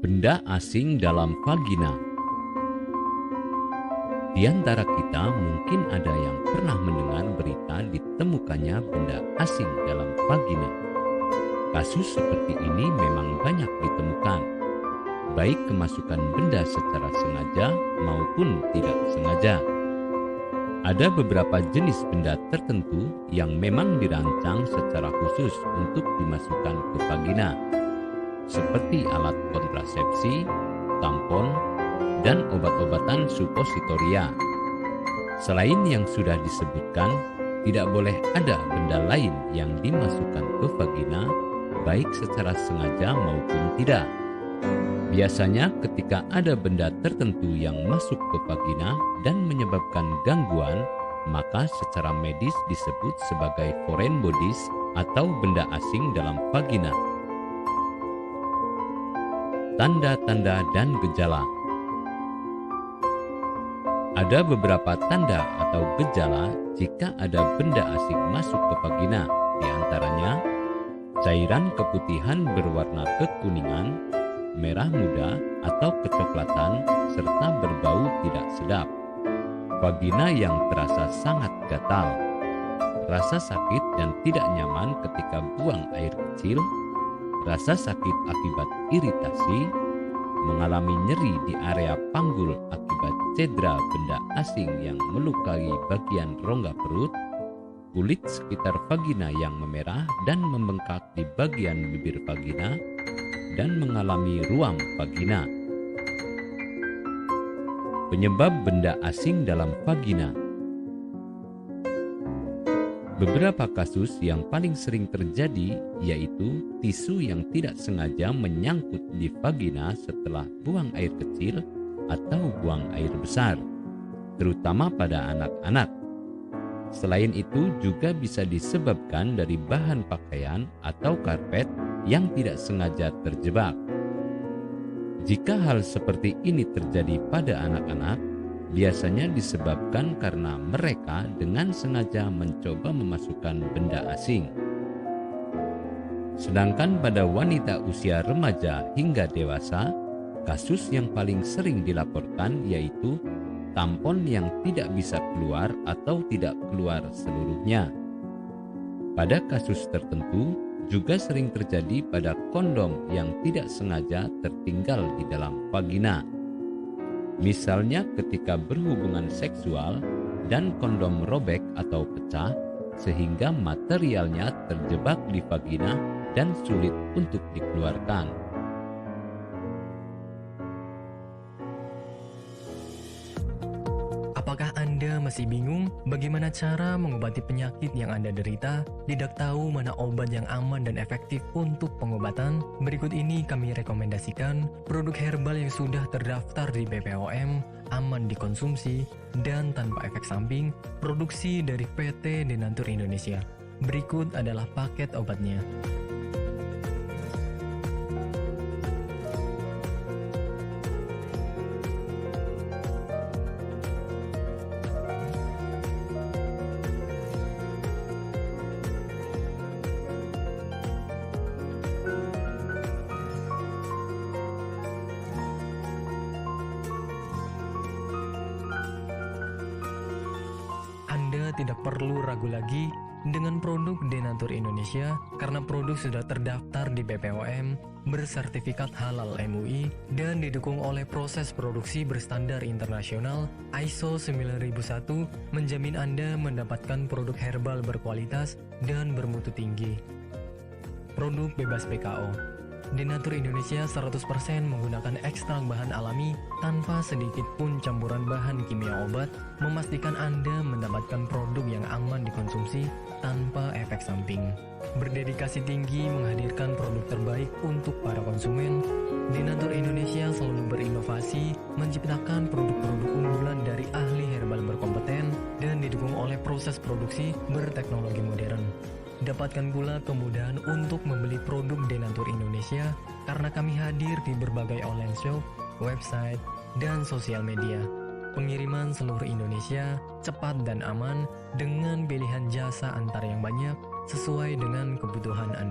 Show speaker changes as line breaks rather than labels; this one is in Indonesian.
Benda asing dalam vagina. Di antara kita mungkin ada yang pernah mendengar berita ditemukannya benda asing dalam vagina. Kasus seperti ini memang banyak ditemukan, baik kemasukan benda secara sengaja maupun tidak sengaja. Ada beberapa jenis benda tertentu yang memang dirancang secara khusus untuk dimasukkan ke vagina, seperti alat kontrasepsi, tampon, dan obat-obatan supositoria. Selain yang sudah disebutkan, tidak boleh ada benda lain yang dimasukkan ke vagina, baik secara sengaja maupun tidak. Biasanya ketika ada benda tertentu yang masuk ke vagina dan menyebabkan gangguan, maka secara medis disebut sebagai foreign bodies atau benda asing dalam vagina. Tanda-tanda dan gejala. Ada beberapa tanda atau gejala jika ada benda asing masuk ke vagina, di antaranya cairan keputihan berwarna kekuningan, merah muda atau kecoklatan, serta berbau tidak sedap. Vagina yang terasa sangat gatal, rasa sakit dan tidak nyaman ketika buang air kecil, rasa sakit akibat iritasi, mengalami nyeri di area panggul akibat cedera benda asing yang melukai bagian rongga perut, kulit sekitar vagina yang memerah dan membengkak di bagian bibir vagina, dan mengalami ruam vagina. Penyebab benda asing dalam vagina. Beberapa kasus yang paling sering terjadi yaitu tisu yang tidak sengaja menyangkut di vagina setelah buang air kecil atau buang air besar, terutama pada anak-anak. Selain itu juga bisa disebabkan dari bahan pakaian atau karpet yang tidak sengaja terjebak. Jika hal seperti ini terjadi pada anak-anak, biasanya disebabkan karena mereka dengan sengaja mencoba memasukkan benda asing. Sedangkan pada wanita usia remaja hingga dewasa, kasus yang paling sering dilaporkan yaitu tampon yang tidak bisa keluar atau tidak keluar seluruhnya. Pada kasus tertentu, juga sering terjadi pada kondom yang tidak sengaja tertinggal di dalam vagina. Misalnya ketika berhubungan seksual dan kondom robek atau pecah sehingga materialnya terjebak di vagina dan sulit untuk dikeluarkan.
Apakah Anda masih bingung bagaimana cara mengobati penyakit yang Anda derita? Tidak tahu mana obat yang aman dan efektif untuk pengobatan? Berikut ini kami rekomendasikan produk herbal yang sudah terdaftar di BPOM, aman dikonsumsi, dan tanpa efek samping, produksi dari PT Denatur Indonesia. Berikut adalah paket obatnya. Anda tidak perlu ragu lagi dengan produk Denatur Indonesia karena produk sudah terdaftar di BPOM, bersertifikat halal MUI, dan didukung oleh proses produksi berstandar internasional ISO 9001, menjamin Anda mendapatkan produk herbal berkualitas dan bermutu tinggi. Produk bebas PKO. Denatur Indonesia 100% menggunakan ekstrak bahan alami tanpa sedikit pun campuran bahan kimia obat, memastikan Anda mendapatkan produk yang aman dikonsumsi tanpa efek samping. Berdedikasi tinggi menghadirkan produk terbaik untuk para konsumen, Denatur Indonesia selalu berinovasi, menciptakan produk-produk unggulan dari ahli herbal berkompeten dan didukung oleh proses produksi berteknologi modern. Dapatkan pula kemudahan untuk membeli produk Denatur Indonesia karena kami hadir di berbagai online shop, website, dan sosial media. Pengiriman seluruh Indonesia cepat dan aman dengan pilihan jasa antar yang banyak sesuai dengan kebutuhan Anda.